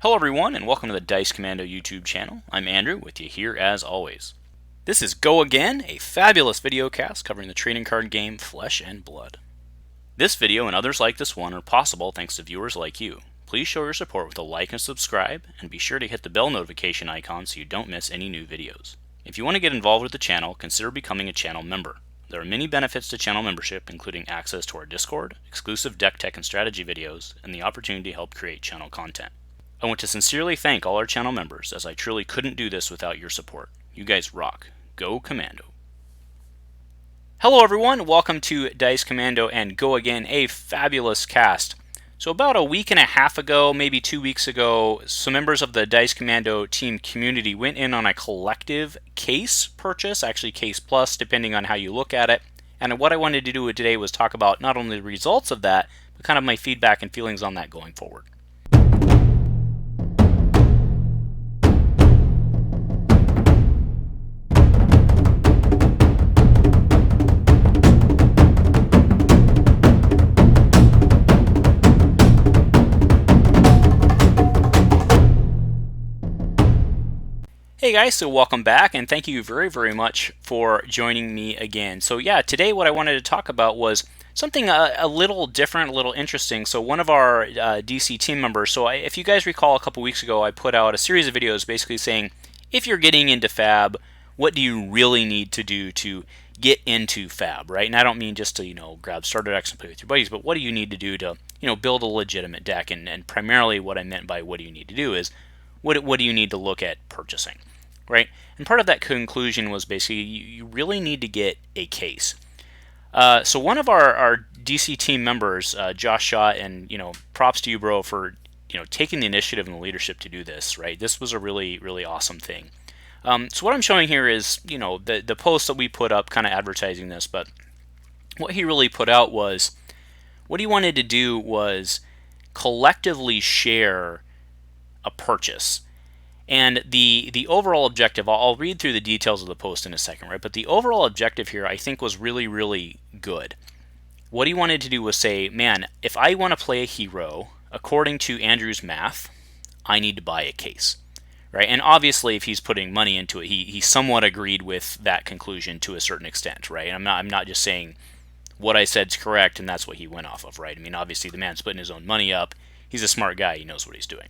Hello everyone and welcome to the Dice Commando YouTube channel. I'm Andrew with you here as always. This is Go Again, a fabulous video cast covering the trading card game Flesh and Blood. This video and others like this one are possible thanks to viewers like you. Please show your support with a like and subscribe, and be sure to hit the bell notification icon so you don't miss any new videos. If you want to get involved with the channel, consider becoming a channel member. There are many benefits to channel membership, including access to our Discord, exclusive deck tech and strategy videos, and the opportunity to help create channel content. I want to sincerely thank all our channel members, as I truly couldn't do this without your support. You guys rock. Go Commando. Hello everyone, welcome to Dice Commando and Go Again, a fabulous cast. So about a week and a half ago, maybe 2 weeks ago, some members of the Dice Commando Team community went in on a collective case purchase, actually case plus, depending on how you look at it. And what I wanted to do today was talk about not only the results of that, but kind of my feedback and feelings on that going forward. Hey guys, so welcome back and thank you very much for joining me again. So yeah, today what I wanted to talk about was something a little different, a little interesting. So one of our DC team members, so if you guys recall a couple weeks ago, I put out a series of videos basically saying, if you're getting into Fab, what do you really need to do to get into Fab, right? And I don't mean just to, grab starter decks and play with your buddies, but what do you need to do to, build a legitimate deck? And primarily what I meant by what do you need to do is, what do you need to look at purchasing? Right? And part of that conclusion was basically you really need to get a case. So one of our DC team members, Josh Shaw, and props to you, bro, for taking the initiative and the leadership to do this. Right? This was a really awesome thing. So what I'm showing here is the post that we put up, kind of advertising this, but what he really put out was what he wanted to do was collectively share a purchase. And the overall objective, I'll read through the details of the post in a second, right? But the overall objective here, I think, was really good. What he wanted to do was say, man, if I want to play a hero, according to Andrew's math, I need to buy a case, right? And obviously, if he's putting money into it, he somewhat agreed with that conclusion to a certain extent, right? And I'm not just saying what I said is correct and that's what he went off of, right? I mean, obviously, the man's putting his own money up. He's a smart guy. He knows what he's doing,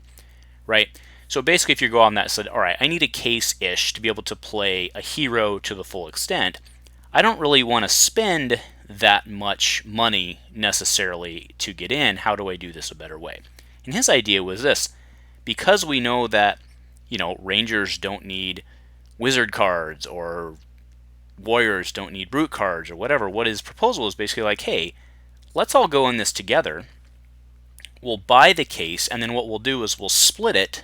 right? So basically, if you go on that side, all right, I need a case-ish to be able to play a hero to the full extent. I don't really want to spend that much money necessarily to get in. How do I do this a better way? And his idea was this: because we know that Rangers don't need wizard cards or warriors don't need brute cards or whatever. What his proposal is basically like, hey, let's all go in this together. We'll buy the case, and then what we'll do is we'll split it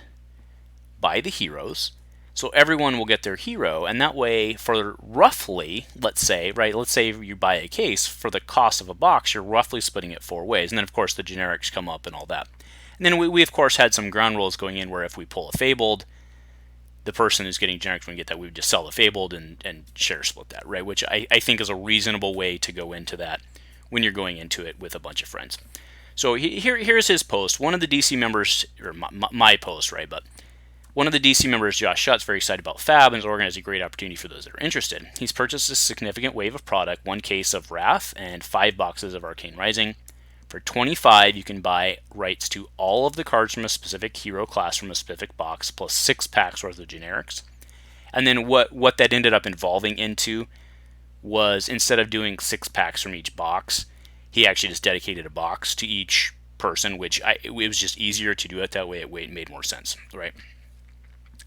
by the heroes, so everyone will get their hero, and that way, for roughly, let's say you buy a case, for the cost of a box, you're roughly splitting it 4 ways, and then of course the generics come up and all that. And then we of course had some ground rules going in where if we pull a Fabled, the person who's getting generics when we get that, we would just sell the Fabled and share split that, right? Which I think is a reasonable way to go into that when you're going into it with a bunch of friends. So here's his post. One of the DC members, or my post, right, but one of the DC members, Josh Shutt's, very excited about Fab and has organized a great opportunity for those that are interested. He's purchased a significant wave of product, 1 case of Wrath and 5 boxes of Arcane Rising. For $25, you can buy rights to all of the cards from a specific hero class from a specific box, plus 6 packs worth of generics. And then what that ended up evolving into was, instead of doing 6 packs from each box, he actually just dedicated a box to each person, which it was just easier to do it that way. It made more sense, right?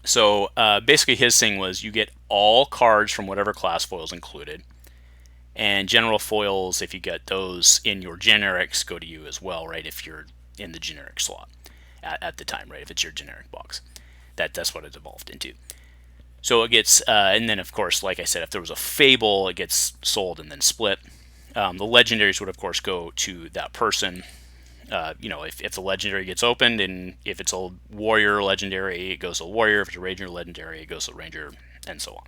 So basically his thing was you get all cards from whatever class foils included, and general foils, if you get those in your generics, go to you as well, right? If you're in the generic slot at the time, right? If it's your generic box, that's what it evolved into. So it gets, and then of course, like I said, if there was a Fable, it gets sold and then split. The legendaries would of course go to that person. If the legendary gets opened, and if it's a warrior legendary, it goes to a warrior. If it's a ranger legendary, it goes to a ranger, and so on.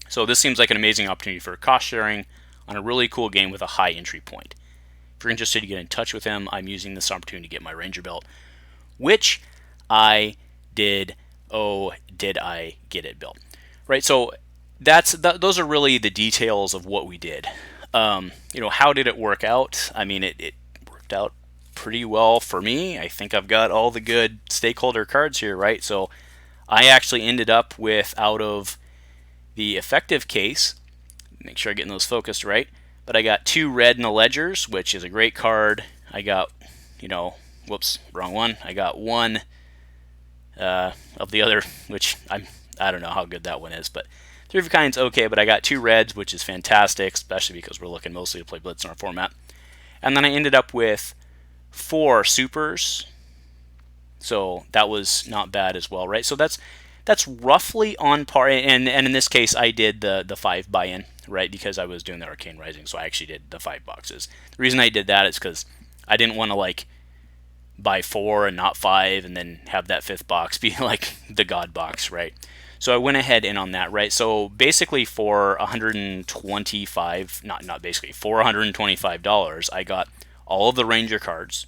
So this seems like an amazing opportunity for cost sharing on a really cool game with a high entry point. If you're interested to get in touch with him, I'm using this opportunity to get my ranger belt, which I did, oh, did I get it, Bill? Right? So those are really the details of what we did. How did it work out? I mean, it worked out pretty well for me. I think I've got all the good stakeholder cards here, right? So I actually ended up with, out of the effective case, make sure I'm getting those focused right, but I got 2 red in the ledgers, which is a great card. I got, whoops, wrong one. I got 1 of the other, which I don't know how good that one is, but 3 of a kind's okay, but I got 2 reds, which is fantastic, especially because we're looking mostly to play Blitz in our format. And then I ended up with 4 supers, so that was not bad as well, right? So that's roughly on par, and in this case I did the 5 buy-in, right, because I was doing the Arcane Rising, so I actually did the 5 boxes. The reason I did that is because I didn't want to buy 4 and not 5 and then have that 5th box be like the God box, right? So I went ahead in on that, right? So basically for $125, I got all of the Ranger cards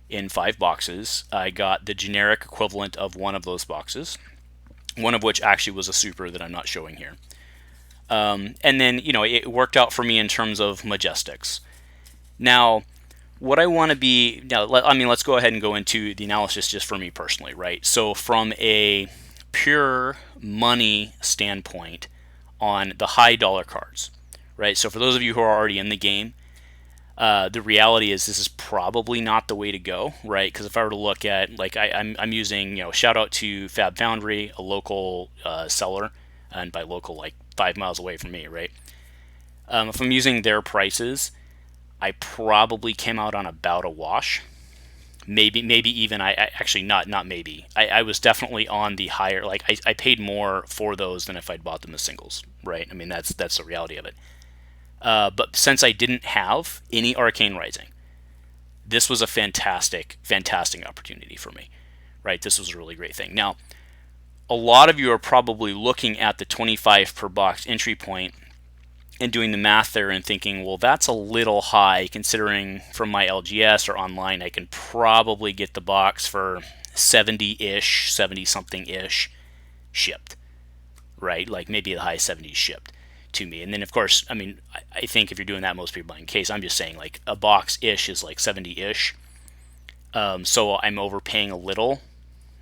in 5 boxes. I got the generic equivalent of one of those boxes, one of which actually was a super that I'm not showing here. And then, it worked out for me in terms of Majestics. Now, what I want to be, let's go ahead and go into the analysis just for me personally, right? So from a pure money standpoint on the high dollar cards, right? So for those of you who are already in the game, the reality is this is probably not the way to go, right? Because if I were to look at, I'm using, shout out to Fab Foundry, a local seller, and by local, 5 miles away from me, right? If I'm using their prices, I probably came out on about a wash. Maybe even, I actually not maybe. I was definitely on the higher, I paid more for those than if I'd bought them as singles, right? I mean, that's the reality of it. But since I didn't have any Arcane Rising, this was a fantastic opportunity for me, right? This was a really great thing. Now, a lot of you are probably looking at the 25 per box entry point and doing the math there and thinking, well, that's a little high considering from my LGS or online I can probably get the box for 70-ish, 70-something-ish shipped, right? Maybe the high 70s shipped to me. And then, of course, I think if you're doing that, most people buying case. I'm just saying, a box-ish is 70-ish. So I'm overpaying a little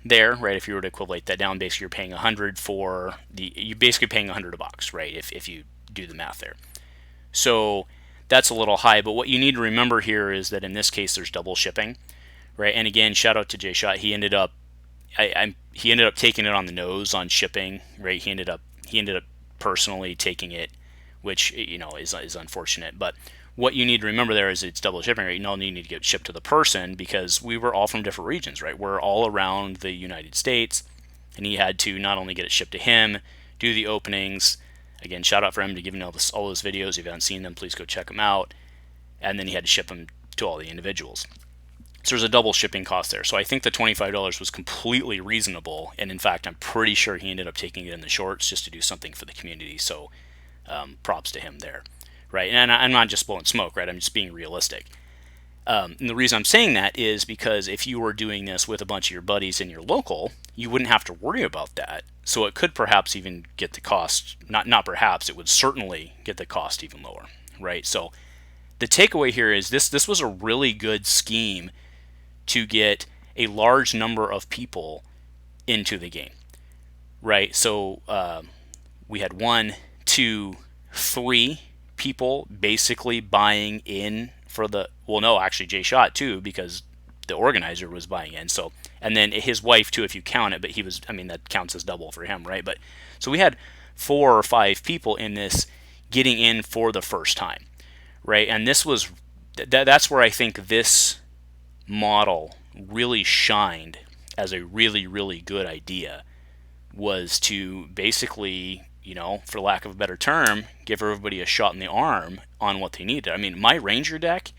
there, right? If you were to equivalent that down, basically you're paying 100 for you're basically paying 100 a box, right? If you do the math there. So that's a little high, but what you need to remember here is that in this case there's double shipping, right? And again, shout out to Jay Shot. He ended up taking it on the nose on shipping, right? He ended up personally taking it, which is unfortunate. But what you need to remember there is it's double shipping, right? You don't need to get shipped to the person because we were all from different regions, right? We're all around the United States, and he had to not only get it shipped to him, do the openings. Again, shout out for him to giving all those videos. If you haven't seen them, please go check them out. And then he had to ship them to all the individuals. So there's a double shipping cost there. So I think the $25 was completely reasonable. And in fact, I'm pretty sure he ended up taking it in the shorts just to do something for the community. So props to him there, right? And I'm not just blowing smoke, right? I'm just being realistic. And the reason I'm saying that is because if you were doing this with a bunch of your buddies in your local, you wouldn't have to worry about that. So it could perhaps even get the cost, not perhaps, it would certainly get the cost even lower, right? So the takeaway here is this was a really good scheme to get a large number of people into the game, right? So we had 1, 2, 3 people basically buying in for the, well, no, actually Jay Shot too, because the organizer was buying in. So, and then his wife too, if you count it, but he was, that counts as double for him, right? But so we had 4 or 5 people in this getting in for the first time, right? And this was, that's where I think this model really shined as a really, really good idea, was to basically, for lack of a better term, give everybody a shot in the arm on what they needed. My Ranger deck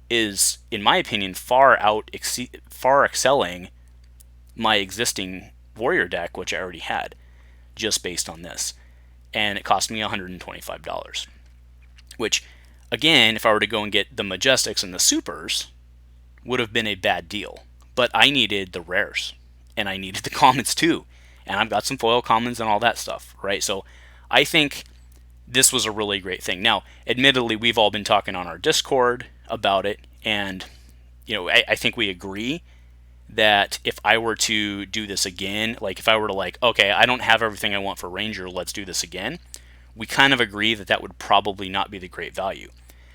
is, in my opinion, far excelling my existing Warrior deck, which I already had, just based on this. And it cost me $125. Which, again, if I were to go and get the Majestics and the Supers, would have been a bad deal. But I needed the rares. and I needed the commons too. And I've got some foil commons and all that stuff, right? So I think this was a really great thing. Now, admittedly, we've all been talking on our Discord about it, and I think we agree that if I were to do this again, like if I were to okay, I don't have everything I want for Ranger, let's do this again, we kind of agree that that would probably not be the great value.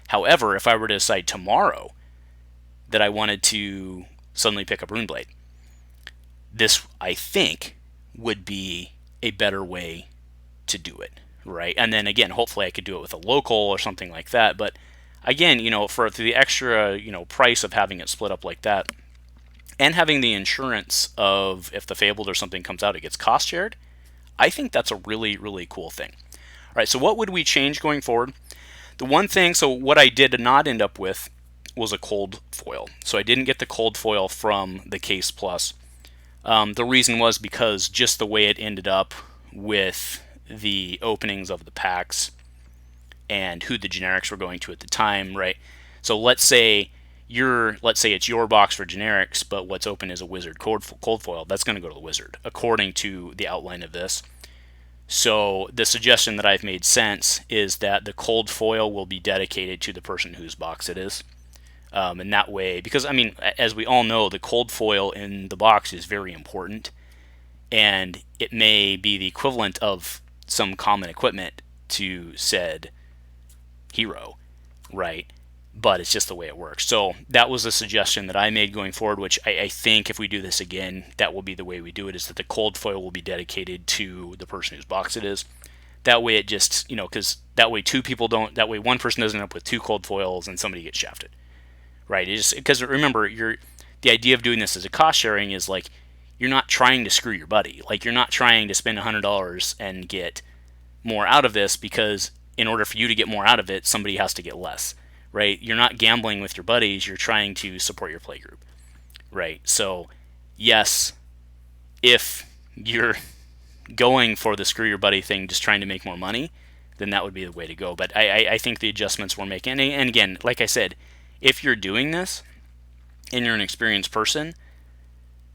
However, if I were to decide tomorrow that I wanted to suddenly pick up Runeblade, this, I think, would be a better way to do it, right? And then again, hopefully I could do it with a local or something like that. But again, for the extra, price of having it split up like that, and having the insurance of if the Fabled or something comes out, it gets cost shared, I think that's a really, really cool thing. All right, so what would we change going forward? The one thing, so what I did not end up with was a cold foil. So I didn't get the cold foil from the Case Plus. The reason was because just the way it ended up with the openings of the packs and who the generics were going to at the time, right? So let's say it's your box for generics, but what's open is a Wizard cold foil. That's going to go to the Wizard, according to the outline of this. So the suggestion that I've made since is that the cold foil will be dedicated to the person whose box it is. And that way, because as we all know, the cold foil in the box is very important, and it may be the equivalent of some common equipment to said hero, right? But it's just the way it works. So that was a suggestion that I made going forward, which I think if we do this again, that will be the way we do it, is that the cold foil will be dedicated to the person whose box it is. That way it just, because that way one person doesn't end up with two cold foils and somebody gets shafted, right? Because remember, the idea of doing this as a cost sharing is you're not trying to screw your buddy. You're not trying to spend $100 and get more out of this, because in order for you to get more out of it, somebody has to get less. Right? You're not gambling with your buddies, you're trying to support your playgroup. Right? So, yes, if you're going for the screw your buddy thing, just trying to make more money, then that would be the way to go. But I think the adjustments we're making, and again, like I said, if you're doing this and you're an experienced person,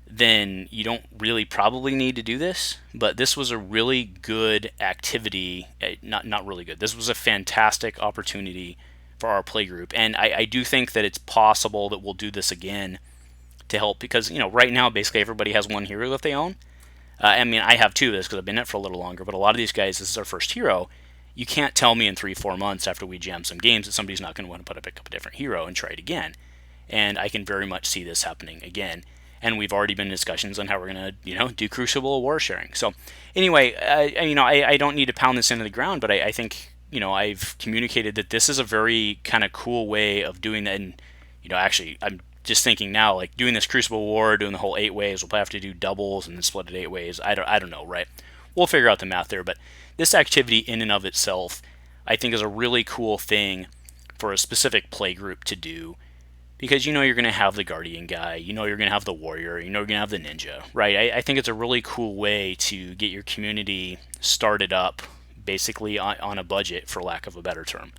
then you don't really probably need to do this. But this was a really good activity. Not really good. This was a fantastic opportunity for our playgroup, and I do think that it's possible that we'll do this again to help, because right now basically everybody has one hero that they own. I have two of this because I've been in it for a little longer, but a lot of these guys, this is their first hero. You can't tell me in 3-4 months after we jam some games that somebody's not going to want to pick up a different hero and try it again. And I can very much see this happening again. And we've already been in discussions on how we're going to do Crucible War sharing. So anyway, I don't need to pound this into the ground, but I think I've communicated that this is a very kind of cool way of doing that. And actually, I'm just thinking now, doing this Crucible War, doing the whole 8 ways, we'll probably have to do doubles and then split it 8 ways. I don't know, right? We'll figure out the math there. But this activity in and of itself, I think, is a really cool thing for a specific play group to do, because you're going to have the Guardian guy, you're going to have the Warrior, you're going to have the Ninja, right? I think it's a really cool way to get your community started up, basically on a budget, for lack of a better term,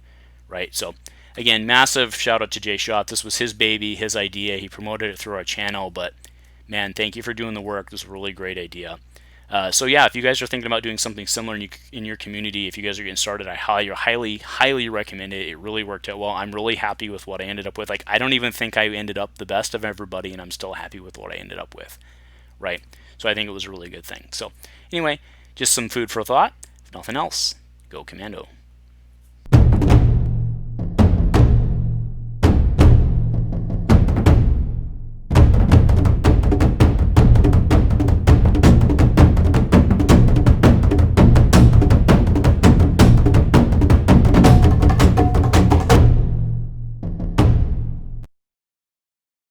right? So again, massive shout out to Jay Schott. This was his baby, his idea. He promoted it through our channel, but man, thank you for doing the work. This is a really great idea. So yeah, if you guys are thinking about doing something similar in your community, if you guys are getting started, I highly recommend it. It really worked out well. I'm really happy with what I ended up with. I don't even think I ended up the best of everybody, and I'm still happy with what I ended up with, right? So I think it was a really good thing. So anyway, just some food for thought. If nothing else, go Commando.